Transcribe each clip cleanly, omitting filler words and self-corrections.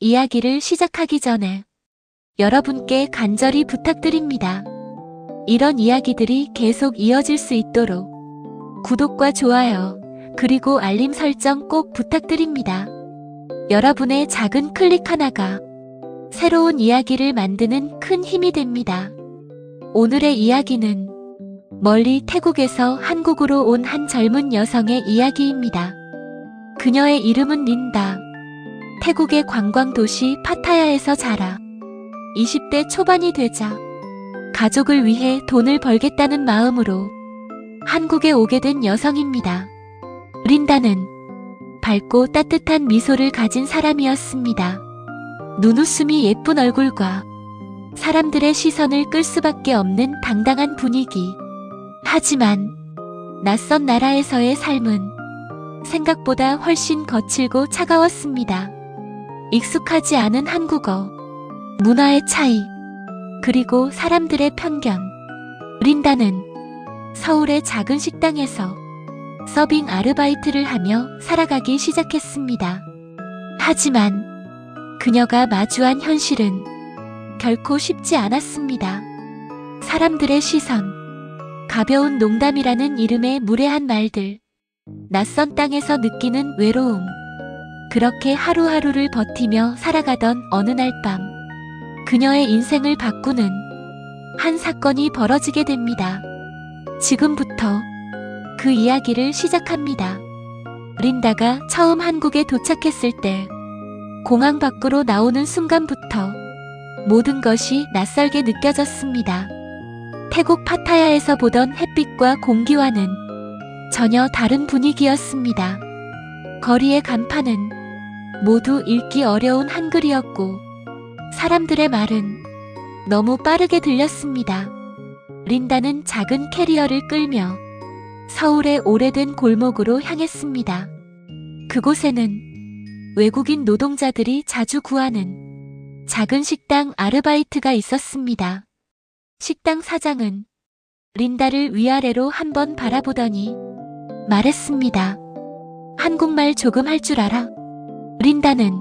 이야기를 시작하기 전에 여러분께 간절히 부탁드립니다. 이런 이야기들이 계속 이어질 수 있도록 구독과 좋아요, 그리고 알림 설정 꼭 부탁드립니다. 여러분의 작은 클릭 하나가 새로운 이야기를 만드는 큰 힘이 됩니다. 오늘의 이야기는 멀리 태국에서 한국으로 온 한 젊은 여성의 이야기입니다. 그녀의 이름은 린다. 태국의 관광도시 파타야에서 자라 20대 초반이 되자 가족을 위해 돈을 벌겠다는 마음으로 한국에 오게 된 여성입니다. 린다는 밝고 따뜻한 미소를 가진 사람이었습니다. 눈웃음이 예쁜 얼굴과 사람들의 시선을 끌 수밖에 없는 당당한 분위기. 하지만 낯선 나라에서의 삶은 생각보다 훨씬 거칠고 차가웠습니다. 익숙하지 않은 한국어, 문화의 차이, 그리고 사람들의 편견. 린다는 서울의 작은 식당에서 서빙 아르바이트를 하며 살아가기 시작했습니다. 하지만 그녀가 마주한 현실은 결코 쉽지 않았습니다. 사람들의 시선, 가벼운 농담이라는 이름의 무례한 말들, 낯선 땅에서 느끼는 외로움. 그렇게 하루하루를 버티며 살아가던 어느 날 밤, 그녀의 인생을 바꾸는 한 사건이 벌어지게 됩니다. 지금부터 그 이야기를 시작합니다. 린다가 처음 한국에 도착했을 때 공항 밖으로 나오는 순간부터 모든 것이 낯설게 느껴졌습니다. 태국 파타야에서 보던 햇빛과 공기와는 전혀 다른 분위기였습니다. 거리의 간판은 모두 읽기 어려운 한글이었고 사람들의 말은 너무 빠르게 들렸습니다. 린다는 작은 캐리어를 끌며 서울의 오래된 골목으로 향했습니다. 그곳에는 외국인 노동자들이 자주 구하는 작은 식당 아르바이트가 있었습니다. 식당 사장은 린다를 위아래로 한번 바라보더니 말했습니다. 한국말 조금 할 줄 알아? 린다는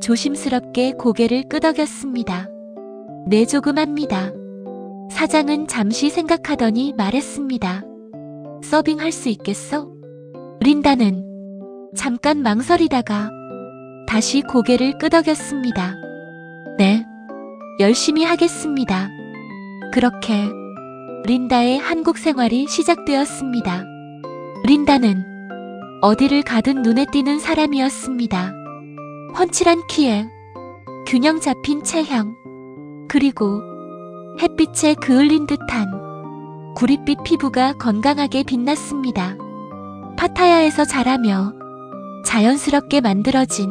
조심스럽게 고개를 끄덕였습니다. 네, 조금 합니다. 사장은 잠시 생각하더니 말했습니다. 서빙할 수 있겠어? 린다는 잠깐 망설이다가 다시 고개를 끄덕였습니다. 네, 열심히 하겠습니다. 그렇게 린다의 한국 생활이 시작되었습니다. 린다는 어디를 가든 눈에 띄는 사람이었습니다. 훤칠한 키에 균형 잡힌 체형, 그리고 햇빛에 그을린 듯한 구릿빛 피부가 건강하게 빛났습니다. 파타야에서 자라며 자연스럽게 만들어진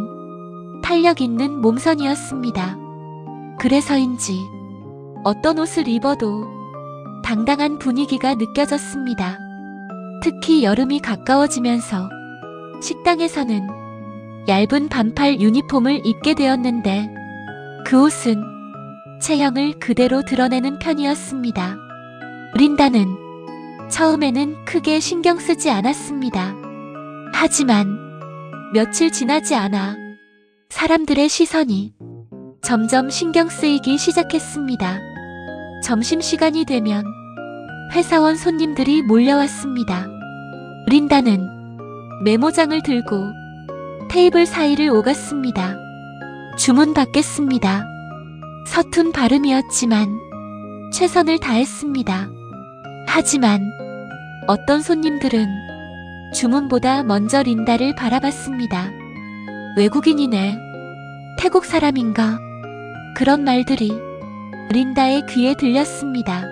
탄력 있는 몸선이었습니다. 그래서인지 어떤 옷을 입어도 당당한 분위기가 느껴졌습니다. 특히 여름이 가까워지면서 식당에서는 얇은 반팔 유니폼을 입게 되었는데 그 옷은 체형을 그대로 드러내는 편이었습니다. 린다는 처음에는 크게 신경 쓰지 않았습니다. 하지만 며칠 지나지 않아 사람들의 시선이 점점 신경 쓰이기 시작했습니다. 점심시간이 되면 회사원 손님들이 몰려왔습니다. 린다는 메모장을 들고 테이블 사이를 오갔습니다. 주문 받겠습니다. 서툰 발음이었지만 최선을 다했습니다. 하지만 어떤 손님들은 주문보다 먼저 린다를 바라봤습니다. 외국인이네. 태국 사람인가? 그런 말들이 린다의 귀에 들렸습니다.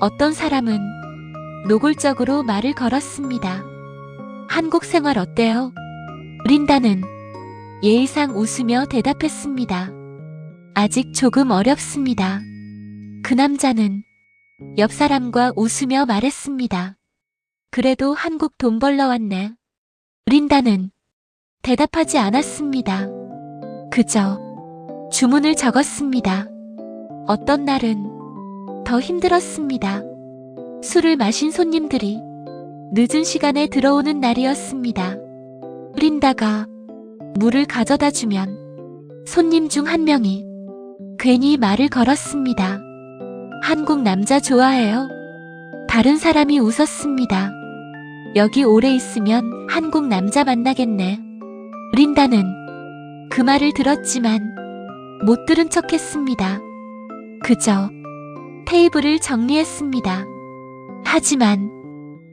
어떤 사람은 노골적으로 말을 걸었습니다. 한국 생활 어때요? 린다는 예의상 웃으며 대답했습니다. 아직 조금 어렵습니다. 그 남자는 옆 사람과 웃으며 말했습니다. 그래도 한국 돈 벌러 왔네. 린다는 대답하지 않았습니다. 그저 주문을 적었습니다. 어떤 날은 더 힘들었습니다. 술을 마신 손님들이 늦은 시간에 들어오는 날이었습니다. 린다가 물을 가져다 주면 손님 중 한 명이 괜히 말을 걸었습니다. 한국 남자 좋아해요? 다른 사람이 웃었습니다. 여기 오래 있으면 한국 남자 만나겠네. 린다는 그 말을 들었지만 못 들은 척 했습니다. 그저 테이블을 정리했습니다. 하지만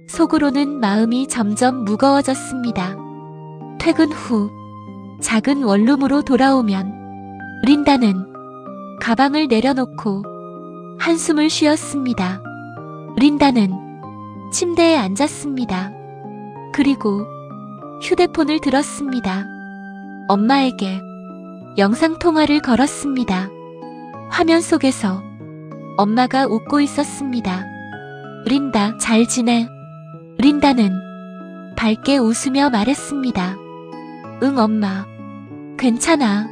속으로는 마음이 점점 무거워졌습니다. 퇴근 후 작은 원룸으로 돌아오면 린다는 가방을 내려놓고 한숨을 쉬었습니다. 린다는 침대에 앉았습니다. 그리고 휴대폰을 들었습니다. 엄마에게 영상통화를 걸었습니다. 화면 속에서 엄마가 웃고 있었습니다. 린다, 잘 지내? 린다는 밝게 웃으며 말했습니다. 응, 엄마. 괜찮아.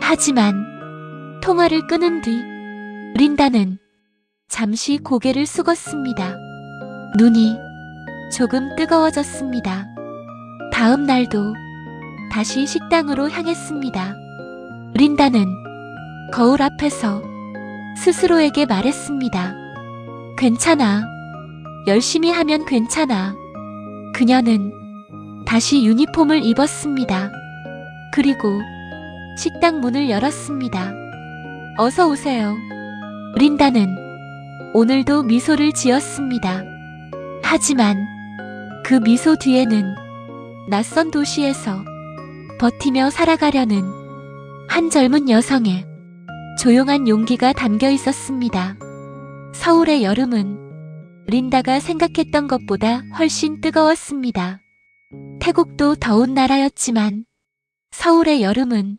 하지만 통화를 끊은 뒤 린다는 잠시 고개를 숙었습니다. 눈이 조금 뜨거워졌습니다. 다음 날도 다시 식당으로 향했습니다. 린다는 거울 앞에서 스스로에게 말했습니다. 괜찮아. 열심히 하면 괜찮아. 그녀는 다시 유니폼을 입었습니다. 그리고 식당 문을 열었습니다. 어서 오세요. 린다는 오늘도 미소를 지었습니다. 하지만 그 미소 뒤에는 낯선 도시에서 버티며 살아가려는 한 젊은 여성의 조용한 용기가 담겨 있었습니다. 서울의 여름은 린다가 생각했던 것보다 훨씬 뜨거웠습니다. 태국도 더운 나라였지만 서울의 여름은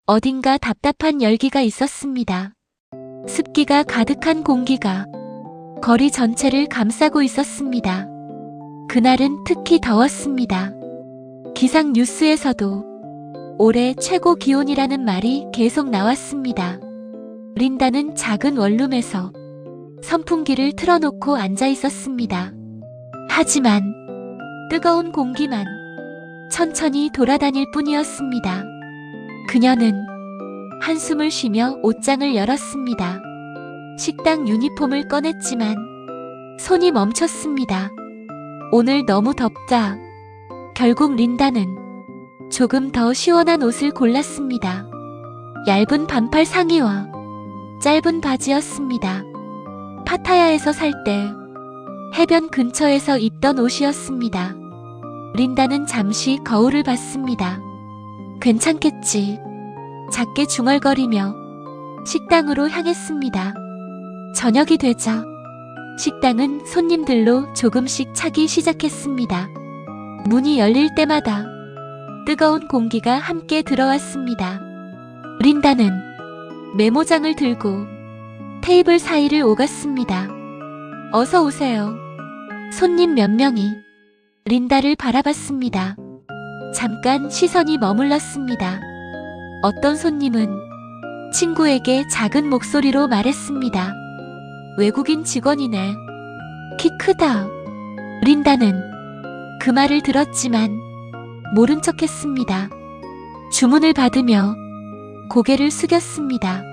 어딘가 답답한 열기가 있었습니다. 습기가 가득한 공기가 거리 전체를 감싸고 있었습니다. 그날은 특히 더웠습니다. 기상 뉴스에서도 올해 최고 기온이라는 말이 계속 나왔습니다. 린다는 작은 원룸에서 선풍기를 틀어놓고 앉아 있었습니다. 하지만 뜨거운 공기만 천천히 돌아다닐 뿐이었습니다. 그녀는 한숨을 쉬며 옷장을 열었습니다. 식당 유니폼을 꺼냈지만 손이 멈췄습니다. 오늘 너무 덥다. 결국 린다는 조금 더 시원한 옷을 골랐습니다. 얇은 반팔 상의와 짧은 바지였습니다. 파타야에서 살 때 해변 근처에서 입던 옷이었습니다. 린다는 잠시 거울을 봤습니다. 괜찮겠지. 작게 중얼거리며 식당으로 향했습니다. 저녁이 되자 식당은 손님들로 조금씩 차기 시작했습니다. 문이 열릴 때마다 뜨거운 공기가 함께 들어왔습니다. 린다는 메모장을 들고 테이블 사이를 오갔습니다. 어서 오세요. 손님 몇 명이 린다를 바라봤습니다. 잠깐 시선이 머물렀습니다. 어떤 손님은 친구에게 작은 목소리로 말했습니다. 외국인 직원이네. 키 크다. 린다는 그 말을 들었지만 모른 척했습니다. 주문을 받으며 고개를 숙였습니다.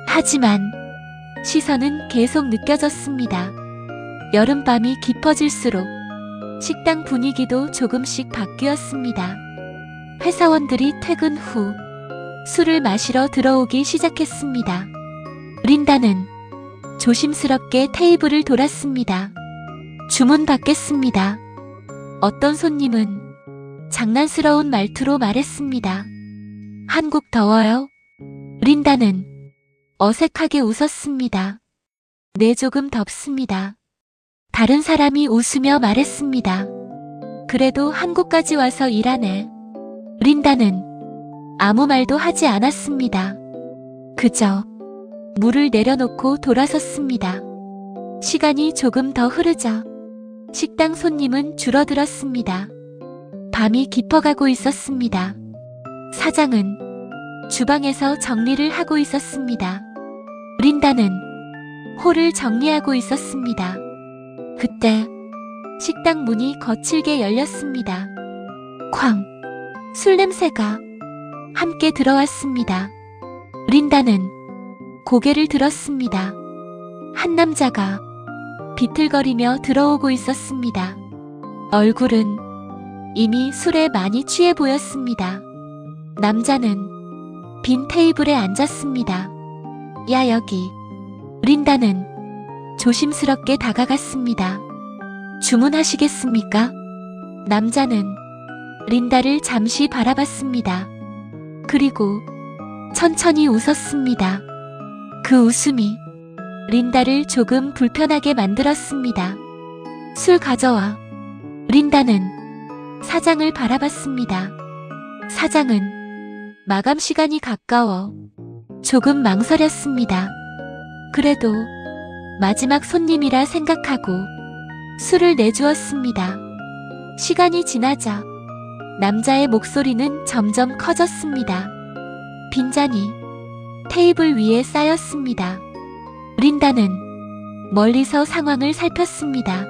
하지만 시선은 계속 느껴졌습니다. 여름밤이 깊어질수록 식당 분위기도 조금씩 바뀌었습니다. 회사원들이 퇴근 후 술을 마시러 들어오기 시작했습니다. 린다는 조심스럽게 테이블을 돌았습니다. 주문 받겠습니다. 어떤 손님은 장난스러운 말투로 말했습니다. 한국 더워요? 린다는 어색하게 웃었습니다. 네, 조금 덥습니다. 다른 사람이 웃으며 말했습니다. 그래도 한국까지 와서 일하네. 린다는 아무 말도 하지 않았습니다. 그저 물을 내려놓고 돌아섰습니다. 시간이 조금 더 흐르자 식당 손님은 줄어들었습니다. 밤이 깊어가고 있었습니다. 사장은 주방에서 정리를 하고 있었습니다. 린다는 홀을 정리하고 있었습니다. 그때 식당 문이 거칠게 열렸습니다. 쾅! 술 냄새가 함께 들어왔습니다. 린다는 고개를 들었습니다. 한 남자가 비틀거리며 들어오고 있었습니다. 얼굴은 이미 술에 많이 취해 보였습니다. 남자는 빈 테이블에 앉았습니다. 야, 여기. 린다는 조심스럽게 다가갔습니다. 주문하시겠습니까? 남자는 린다를 잠시 바라봤습니다. 그리고 천천히 웃었습니다. 그 웃음이 린다를 조금 불편하게 만들었습니다. 술 가져와. 린다는 사장을 바라봤습니다. 사장은 마감 시간이 가까워 조금 망설였습니다. 그래도 마지막 손님이라 생각하고 술을 내주었습니다. 시간이 지나자 남자의 목소리는 점점 커졌습니다. 빈잔이 테이블 위에 쌓였습니다. 린다는 멀리서 상황을 살폈습니다.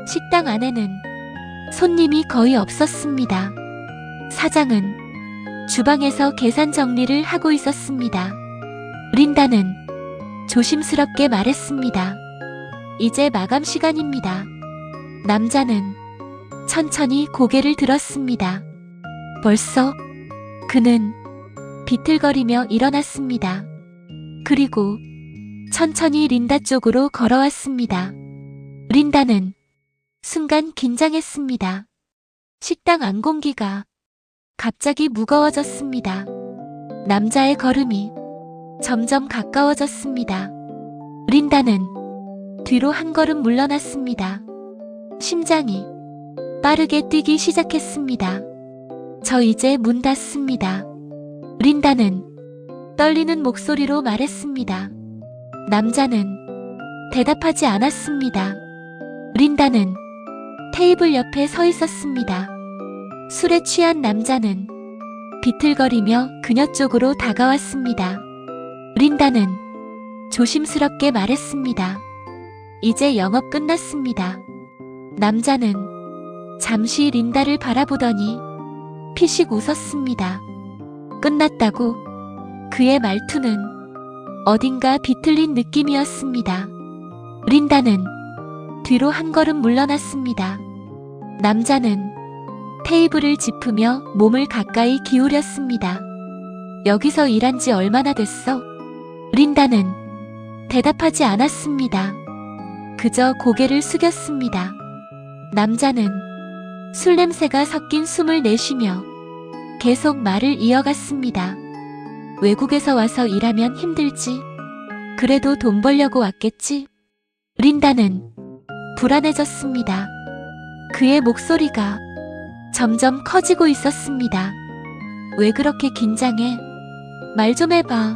식당 안에는 손님이 거의 없었습니다. 사장은 주방에서 계산 정리를 하고 있었습니다. 린다는 조심스럽게 말했습니다. 이제 마감 시간입니다. 남자는 천천히 고개를 들었습니다. 벌써? 그는 비틀거리며 일어났습니다. 그리고 천천히 린다 쪽으로 걸어왔습니다. 린다는 순간 긴장했습니다. 식당 안 공기가 갑자기 무거워졌습니다. 남자의 걸음이 점점 가까워졌습니다. 린다는 뒤로 한 걸음 물러났습니다. 심장이 빠르게 뛰기 시작했습니다. 저 이제 문 닫습니다. 린다는 떨리는 목소리로 말했습니다. 남자는 대답하지 않았습니다. 린다는 테이블 옆에 서 있었습니다. 술에 취한 남자는 비틀거리며 그녀 쪽으로 다가왔습니다. 린다는 조심스럽게 말했습니다. 이제 영업 끝났습니다. 남자는 잠시 린다를 바라보더니 피식 웃었습니다. 끝났다고? 그의 말투는 어딘가 비틀린 느낌이었습니다. 린다는 뒤로 한 걸음 물러났습니다. 남자는 테이블을 짚으며 몸을 가까이 기울였습니다. 여기서 일한 지 얼마나 됐어? 린다는 대답하지 않았습니다. 그저 고개를 숙였습니다. 남자는 술 냄새가 섞인 숨을 내쉬며 계속 말을 이어갔습니다. 외국에서 와서 일하면 힘들지. 그래도 돈 벌려고 왔겠지. 린다는 불안해졌습니다. 그의 목소리가 점점 커지고 있었습니다. 왜 그렇게 긴장해? 말 좀 해봐.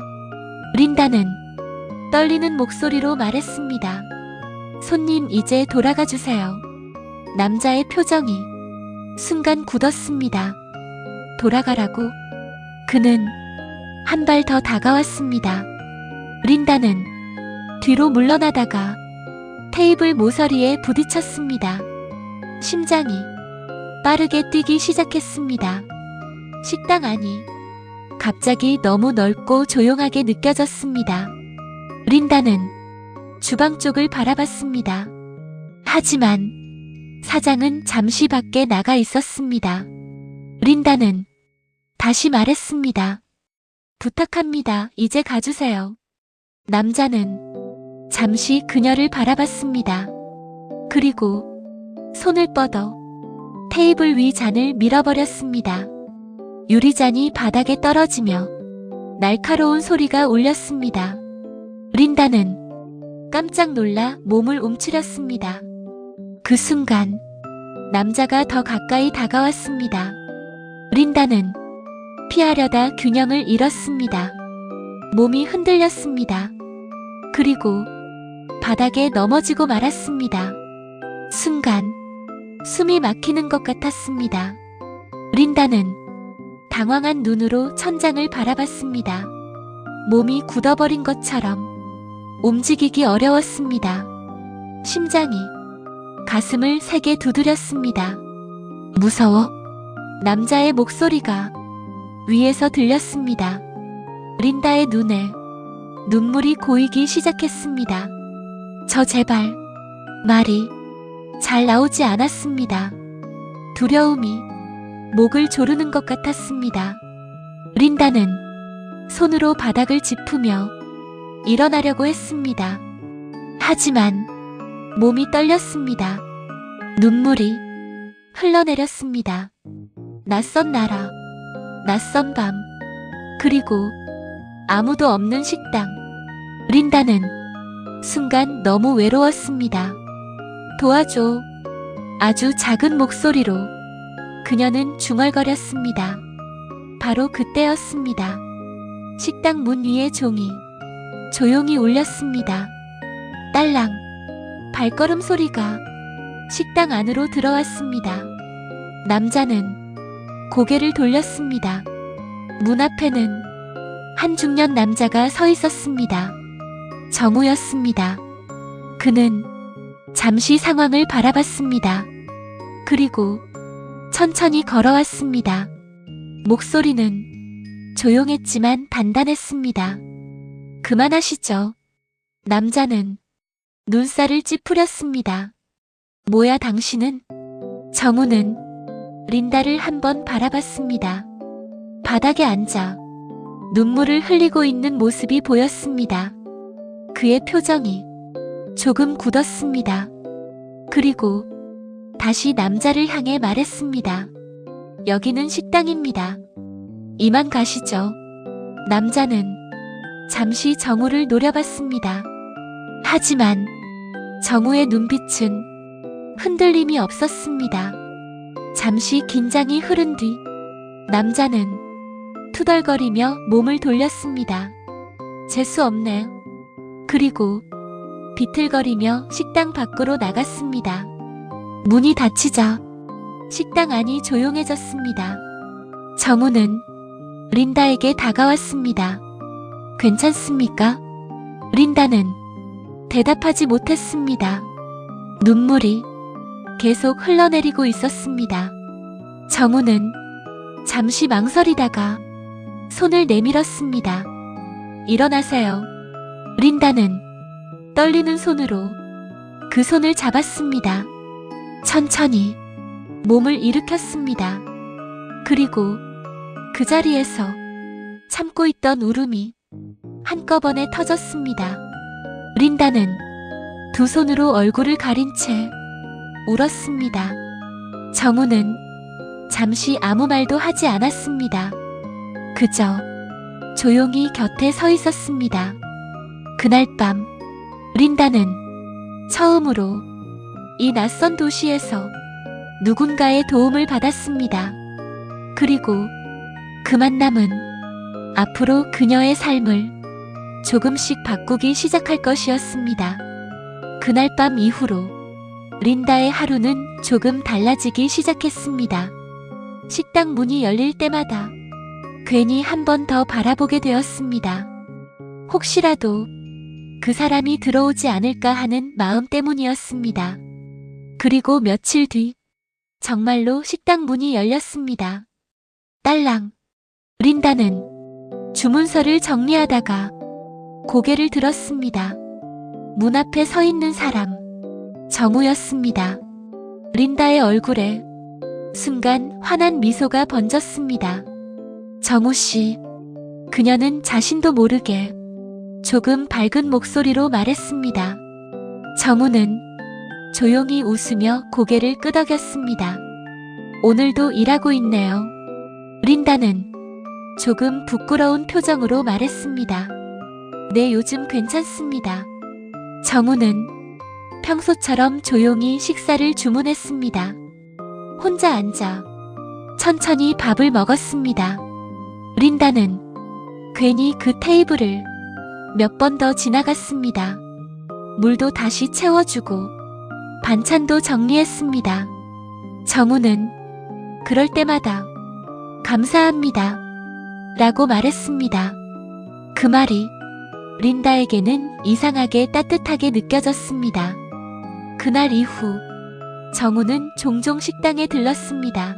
린다는 떨리는 목소리로 말했습니다. 손님, 이제 돌아가 주세요. 남자의 표정이 순간 굳었습니다. 돌아가라고? 그는 한 발 더 다가왔습니다. 린다는 뒤로 물러나다가 테이블 모서리에 부딪혔습니다. 심장이 빠르게 뛰기 시작했습니다. 식당 안이 갑자기 너무 넓고 조용하게 느껴졌습니다. 린다는 주방 쪽을 바라봤습니다. 하지만 사장은 잠시 밖에 나가 있었습니다. 린다는 다시 말했습니다. 부탁합니다. 이제 가주세요. 남자는 잠시 그녀를 바라봤습니다. 그리고 손을 뻗어 테이블 위 잔을 밀어버렸습니다. 유리잔이 바닥에 떨어지며 날카로운 소리가 울렸습니다. 린다는 깜짝 놀라 몸을 움츠렸습니다. 그 순간 남자가 더 가까이 다가왔습니다. 린다는 피하려다 균형을 잃었습니다. 몸이 흔들렸습니다. 그리고 바닥에 넘어지고 말았습니다. 순간 숨이 막히는 것 같았습니다. 린다는 당황한 눈으로 천장을 바라봤습니다. 몸이 굳어버린 것처럼 움직이기 어려웠습니다. 심장이 가슴을 세게 두드렸습니다. 무서워? 남자의 목소리가 위에서 들렸습니다. 린다의 눈에 눈물이 고이기 시작했습니다. 저 제발 말이 잘 나오지 않았습니다. 두려움이 목을 조르는 것 같았습니다. 린다는 손으로 바닥을 짚으며 일어나려고 했습니다. 하지만 몸이 떨렸습니다. 눈물이 흘러내렸습니다. 낯선 나라, 낯선 밤, 그리고 아무도 없는 식당. 린다는 순간 너무 외로웠습니다. 도와줘. 아주 작은 목소리로 그녀는 중얼거렸습니다. 바로 그때였습니다. 식당 문 위의 종이 조용히 울렸습니다. 딸랑. 발걸음 소리가 식당 안으로 들어왔습니다. 남자는 고개를 돌렸습니다. 문 앞에는 한 중년 남자가 서 있었습니다. 정우였습니다. 그는 잠시 상황을 바라봤습니다. 그리고 천천히 걸어왔습니다. 목소리는 조용했지만 단단했습니다. 그만하시죠. 남자는 눈살을 찌푸렸습니다. 뭐야 당신은? 정우는 린다를 한번 바라봤습니다. 바닥에 앉아 눈물을 흘리고 있는 모습이 보였습니다. 그의 표정이 조금 굳었습니다. 그리고 다시 남자를 향해 말했습니다. 여기는 식당입니다. 이만 가시죠. 남자는 잠시 정우를 노려봤습니다. 하지만 정우의 눈빛은 흔들림이 없었습니다. 잠시 긴장이 흐른 뒤 남자는 투덜거리며 몸을 돌렸습니다. 재수 없네. 그리고 비틀거리며 식당 밖으로 나갔습니다. 문이 닫히자 식당 안이 조용해졌습니다. 정우는 린다에게 다가왔습니다. 괜찮습니까? 린다는 대답하지 못했습니다. 눈물이 계속 흘러내리고 있었습니다. 정우는 잠시 망설이다가 손을 내밀었습니다. 일어나세요. 린다는 떨리는 손으로 그 손을 잡았습니다. 천천히 몸을 일으켰습니다. 그리고 그 자리에서 참고 있던 울음이 한꺼번에 터졌습니다. 린다는 두 손으로 얼굴을 가린 채 울었습니다. 정우는 잠시 아무 말도 하지 않았습니다. 그저 조용히 곁에 서 있었습니다. 그날 밤 린다는 처음으로 이 낯선 도시에서 누군가의 도움을 받았습니다. 그리고 그 만남은 앞으로 그녀의 삶을 조금씩 바꾸기 시작할 것이었습니다. 그날 밤 이후로 린다의 하루는 조금 달라지기 시작했습니다. 식당 문이 열릴 때마다 괜히 한 번 더 바라보게 되었습니다. 혹시라도 그 사람이 들어오지 않을까 하는 마음 때문이었습니다. 그리고 며칠 뒤 정말로 식당 문이 열렸습니다. 딸랑. 린다는 주문서를 정리하다가 고개를 들었습니다. 문 앞에 서 있는 사람, 정우였습니다. 린다의 얼굴에 순간 환한 미소가 번졌습니다. 정우 씨. 그녀는 자신도 모르게 조금 밝은 목소리로 말했습니다. 정우는 조용히 웃으며 고개를 끄덕였습니다. 오늘도 일하고 있네요. 린다는 조금 부끄러운 표정으로 말했습니다. 네, 요즘 괜찮습니다. 정우는 평소처럼 조용히 식사를 주문했습니다. 혼자 앉아 천천히 밥을 먹었습니다. 린다는 괜히 그 테이블을 몇 번 더 지나갔습니다. 물도 다시 채워주고 반찬도 정리했습니다. 정우는 그럴 때마다 감사합니다 라고 말했습니다. 그 말이 린다에게는 이상하게 따뜻하게 느껴졌습니다. 그날 이후 정우는 종종 식당에 들렀습니다.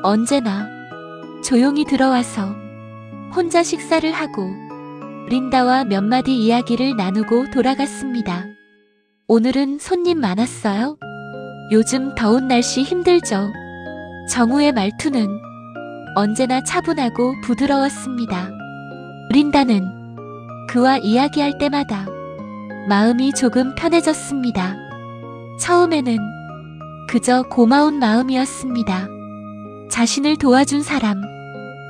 언제나 조용히 들어와서 혼자 식사를 하고 린다와 몇 마디 이야기를 나누고 돌아갔습니다. 오늘은 손님 많았어요? 요즘 더운 날씨 힘들죠? 정우의 말투는 언제나 차분하고 부드러웠습니다. 린다는 그와 이야기할 때마다 마음이 조금 편해졌습니다. 처음에는 그저 고마운 마음이었습니다. 자신을 도와준 사람,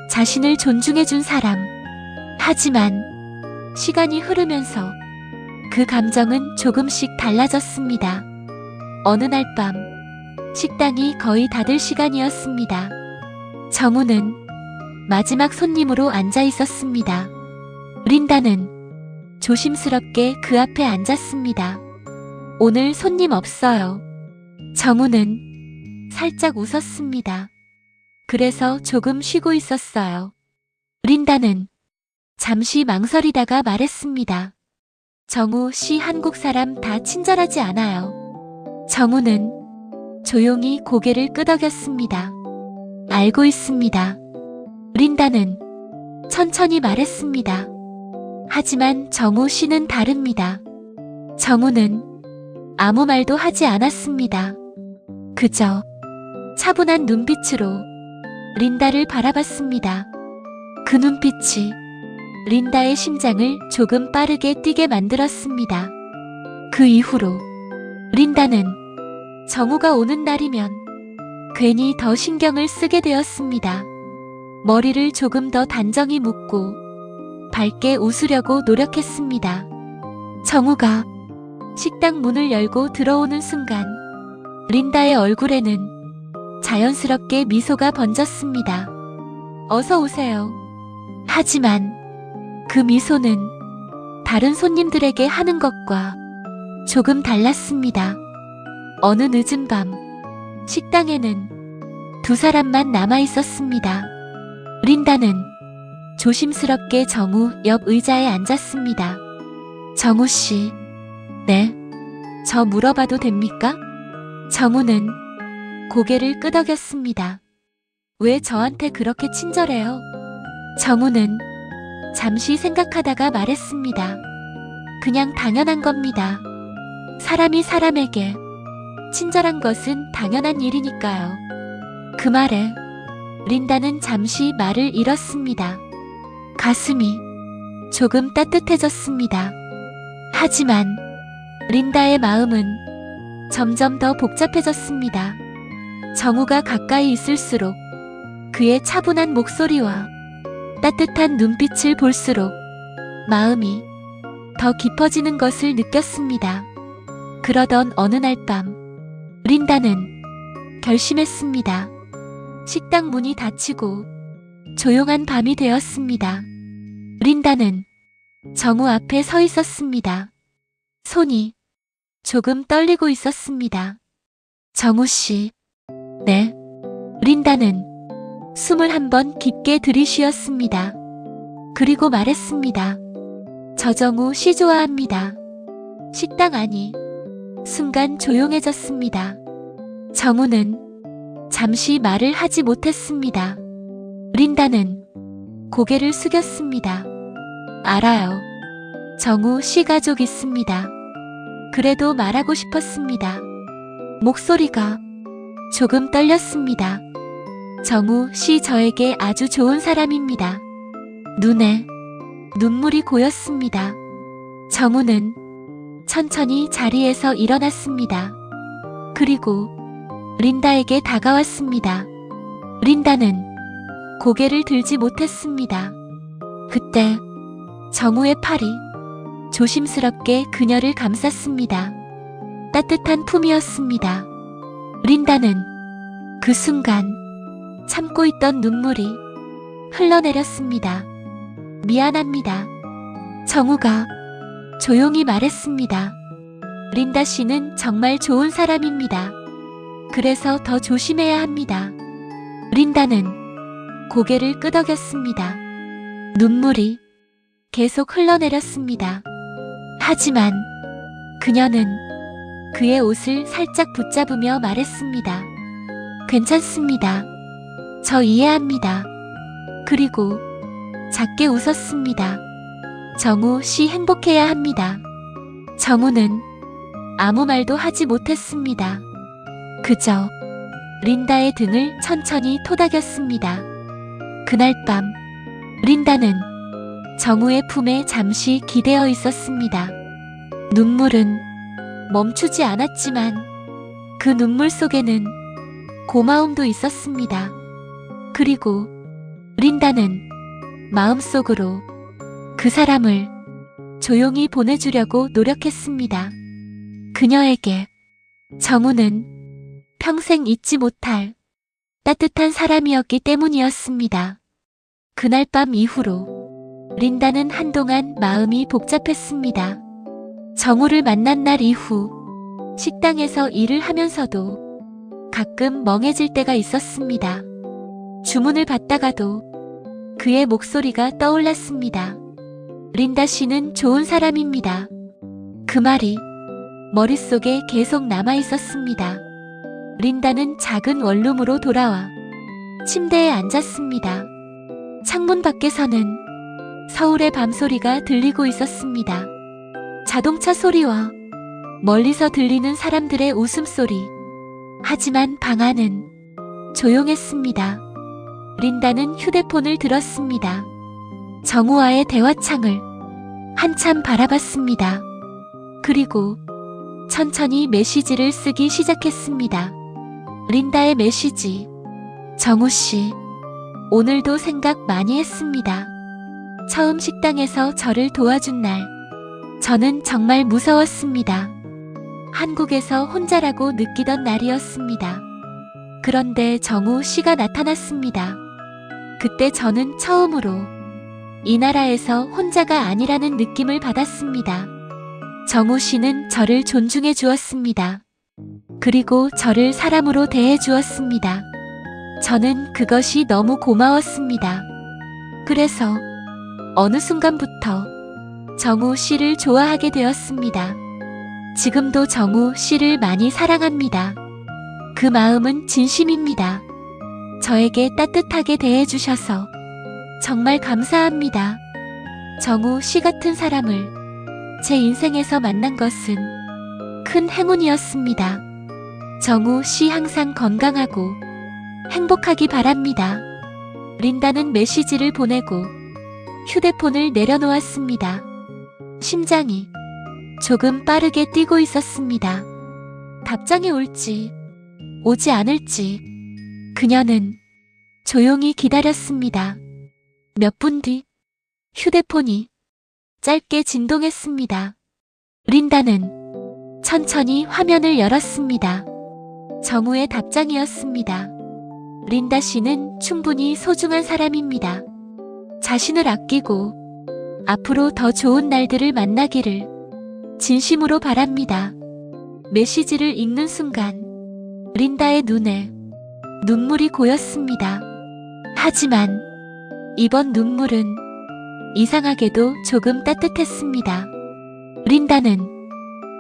자신을 존중해준 사람. 하지만 시간이 흐르면서 그 감정은 조금씩 달라졌습니다. 어느 날 밤 식당이 거의 닫을 시간이었습니다. 정우는 마지막 손님으로 앉아 있었습니다. 린다는 조심스럽게 그 앞에 앉았습니다. 오늘 손님 없어요. 정우는 살짝 웃었습니다. 그래서 조금 쉬고 있었어요. 린다는 잠시 망설이다가 말했습니다. 정우 씨 한국 사람 다 친절하지 않아요. 정우는 조용히 고개를 끄덕였습니다. 알고 있습니다. 린다는 천천히 말했습니다. 하지만 정우 씨는 다릅니다. 정우는 아무 말도 하지 않았습니다. 그저 차분한 눈빛으로 린다를 바라봤습니다. 그 눈빛이 린다의 심장을 조금 빠르게 뛰게 만들었습니다. 그 이후로 린다는 정우가 오는 날이면 괜히 더 신경을 쓰게 되었습니다. 머리를 조금 더 단정히 묶고 밝게 웃으려고 노력했습니다. 정우가 식당 문을 열고 들어오는 순간 린다의 얼굴에는 자연스럽게 미소가 번졌습니다. 어서 오세요. 하지만 그 미소는 다른 손님들에게 하는 것과 조금 달랐습니다. 어느 늦은 밤 식당에는 두 사람만 남아 있었습니다. 린다는 조심스럽게 정우 옆 의자에 앉았습니다. 정우 씨, 네, 저 물어봐도 됩니까? 정우는 고개를 끄덕였습니다. 왜 저한테 그렇게 친절해요? 정우는 잠시 생각하다가 말했습니다. 그냥 당연한 겁니다. 사람이 사람에게 친절한 것은 당연한 일이니까요. 그 말에 린다는 잠시 말을 잃었습니다. 가슴이 조금 따뜻해졌습니다. 하지만 린다의 마음은 점점 더 복잡해졌습니다. 정우가 가까이 있을수록 그의 차분한 목소리와 따뜻한 눈빛을 볼수록 마음이 더 깊어지는 것을 느꼈습니다. 그러던 어느 날 밤 린다는 결심했습니다. 식당 문이 닫히고 조용한 밤이 되었습니다. 린다는 정우 앞에 서 있었습니다. 손이 조금 떨리고 있었습니다. 정우 씨, 네. 린다는 숨을 한 번 깊게 들이쉬었습니다. 그리고 말했습니다. 저 정우 씨 좋아합니다. 식당 안이 순간 조용해졌습니다. 정우는 잠시 말을 하지 못했습니다. 린다는 고개를 숙였습니다. 알아요. 정우 씨 가족 있습니다. 그래도 말하고 싶었습니다. 목소리가 조금 떨렸습니다. 정우 씨 저에게 아주 좋은 사람입니다. 눈에 눈물이 고였습니다. 정우는 천천히 자리에서 일어났습니다. 그리고 린다에게 다가왔습니다. 린다는 고개를 들지 못했습니다. 그때 정우의 팔이 조심스럽게 그녀를 감쌌습니다. 따뜻한 품이었습니다. 린다는 그 순간 참고 있던 눈물이 흘러내렸습니다. 미안합니다. 정우가 조용히 말했습니다. 린다 씨는 정말 좋은 사람입니다. 그래서 더 조심해야 합니다. 린다는 고개를 끄덕였습니다. 눈물이 계속 흘러내렸습니다. 하지만 그녀는 그의 옷을 살짝 붙잡으며 말했습니다. 괜찮습니다. 저 이해합니다. 그리고 작게 웃었습니다. 정우 씨 행복해야 합니다. 정우는 아무 말도 하지 못했습니다. 그저 린다의 등을 천천히 토닥였습니다. 그날 밤 린다는 정우의 품에 잠시 기대어 있었습니다. 눈물은 멈추지 않았지만 그 눈물 속에는 고마움도 있었습니다. 그리고 린다는 마음속으로 그 사람을 조용히 보내주려고 노력했습니다. 그녀에게 정우는 평생 잊지 못할 따뜻한 사람이었기 때문이었습니다. 그날 밤 이후로 린다는 한동안 마음이 복잡했습니다. 정우를 만난 날 이후 식당에서 일을 하면서도 가끔 멍해질 때가 있었습니다. 주문을 받다가도 그의 목소리가 떠올랐습니다. 린다 씨는 좋은 사람입니다. 그 말이 머릿속에 계속 남아 있었습니다. 린다는 작은 원룸으로 돌아와 침대에 앉았습니다. 창문 밖에서는 서울의 밤소리가 들리고 있었습니다. 자동차 소리와 멀리서 들리는 사람들의 웃음소리. 하지만 방 안은 조용했습니다. 린다는 휴대폰을 들었습니다. 정우와의 대화창을 한참 바라봤습니다. 그리고 천천히 메시지를 쓰기 시작했습니다. 린다의 메시지. 정우 씨, 오늘도 생각 많이 했습니다. 처음 식당에서 저를 도와준 날, 저는 정말 무서웠습니다. 한국에서 혼자라고 느끼던 날이었습니다. 그런데 정우 씨가 나타났습니다. 그때 저는 처음으로 이 나라에서 혼자가 아니라는 느낌을 받았습니다. 정우 씨는 저를 존중해 주었습니다. 그리고 저를 사람으로 대해 주었습니다. 저는 그것이 너무 고마웠습니다. 그래서 어느 순간부터 정우 씨를 좋아하게 되었습니다. 지금도 정우 씨를 많이 사랑합니다. 그 마음은 진심입니다. 저에게 따뜻하게 대해주셔서 정말 감사합니다. 정우 씨 같은 사람을 제 인생에서 만난 것은 큰 행운이었습니다. 정우 씨 항상 건강하고 행복하기 바랍니다. 린다는 메시지를 보내고 휴대폰을 내려놓았습니다. 심장이 조금 빠르게 뛰고 있었습니다. 답장이 올지 오지 않을지 그녀는 조용히 기다렸습니다. 몇 분 뒤 휴대폰이 짧게 진동했습니다. 린다는 천천히 화면을 열었습니다. 정우의 답장이었습니다. 린다 씨는 충분히 소중한 사람입니다. 자신을 아끼고 앞으로 더 좋은 날들을 만나기를 진심으로 바랍니다. 메시지를 읽는 순간 린다의 눈에 눈물이 고였습니다. 하지만 이번 눈물은 이상하게도 조금 따뜻했습니다. 린다는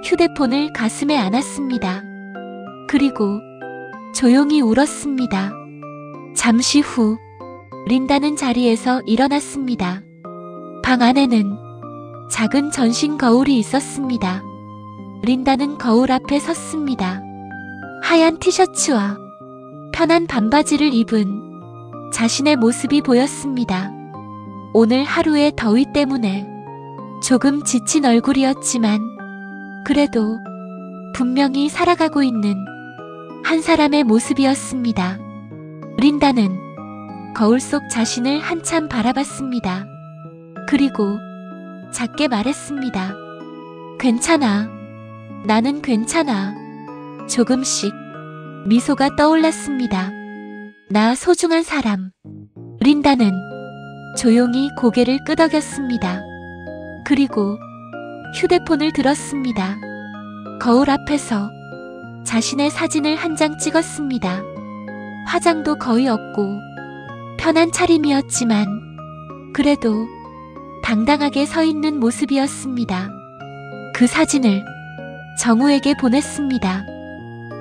휴대폰을 가슴에 안았습니다. 그리고 조용히 울었습니다. 잠시 후 린다는 자리에서 일어났습니다. 방 안에는 작은 전신 거울이 있었습니다. 린다는 거울 앞에 섰습니다. 하얀 티셔츠와 편한 반바지를 입은 자신의 모습이 보였습니다. 오늘 하루의 더위 때문에 조금 지친 얼굴이었지만 그래도 분명히 살아가고 있는 한 사람의 모습이었습니다. 린다는 거울 속 자신을 한참 바라봤습니다. 그리고 작게 말했습니다. 괜찮아. 나는 괜찮아. 조금씩 미소가 떠올랐습니다. 나 소중한 사람. 린다는 조용히 고개를 끄덕였습니다. 그리고 휴대폰을 들었습니다. 거울 앞에서 자신의 사진을 한 장 찍었습니다. 화장도 거의 없고 편한 차림이었지만 그래도 당당하게 서 있는 모습이었습니다. 그 사진을 정우에게 보냈습니다.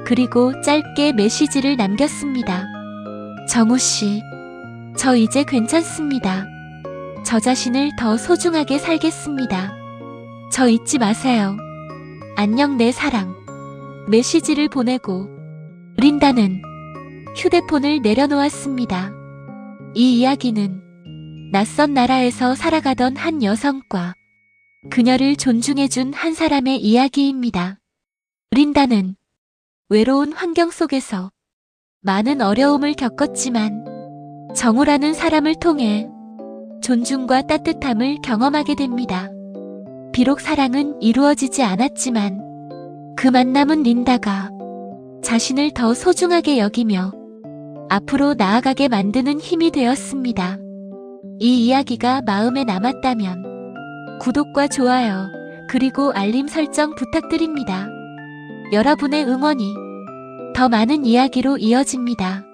그리고 짧게 메시지를 남겼습니다. 정우 씨, 저 이제 괜찮습니다. 저 자신을 더 소중하게 살겠습니다. 저 잊지 마세요. 안녕 내 사랑. 메시지를 보내고 린다는 휴대폰을 내려놓았습니다. 이 이야기는 낯선 나라에서 살아가던 한 여성과 그녀를 존중해준 한 사람의 이야기입니다. 린다는 외로운 환경 속에서 많은 어려움을 겪었지만 정우라는 사람을 통해 존중과 따뜻함을 경험하게 됩니다. 비록 사랑은 이루어지지 않았지만 그 만남은 린다가 자신을 더 소중하게 여기며 앞으로 나아가게 만드는 힘이 되었습니다. 이 이야기가 마음에 남았다면 구독과 좋아요 그리고 알림 설정 부탁드립니다. 여러분의 응원이 더 많은 이야기로 이어집니다.